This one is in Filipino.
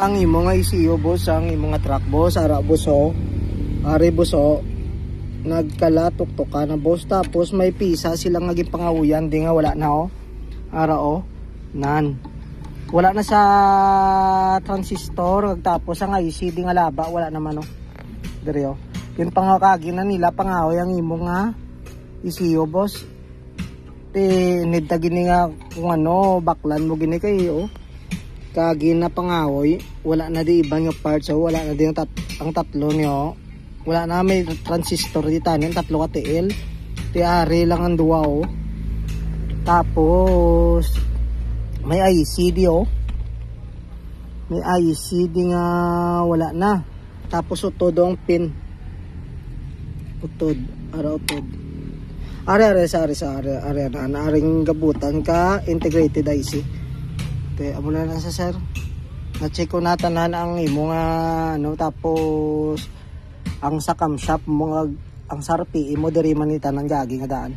Ang imo nga isiyo boss, ang imo nga truck boss, ara boss o. Ari boss o. Nagkalatok-tok ka na boss, tapos may pisa silang naging pangahuyan, di nga wala na o. Ara o. Nan. Wala na sa transistor, tapos ang IC di nga laba, wala naman o. Diri o. Yung pangakagi na nila pangahoy ang imo nga isiyo boss. Need na gini nga kung ano, baklan mo gini kayo o. Kagi na pangahoy, wala na di ibang yung parts, so wala na di ang tatlo niyo. Wala na may transistor di tanin, tatlo ka TL. Tiari lang ang duwa o. Tapos may IC di o. May IC di nga wala na. Tapos utod ang pin. Utod, ara utod. Ari na aring gabutan ka integrated IC. Amo na sa sir. Na-check ko na tanan ang imo nga ano, tapos ang sa cam shop mo ang sarpi imo diri man ita nang gagi nga daan.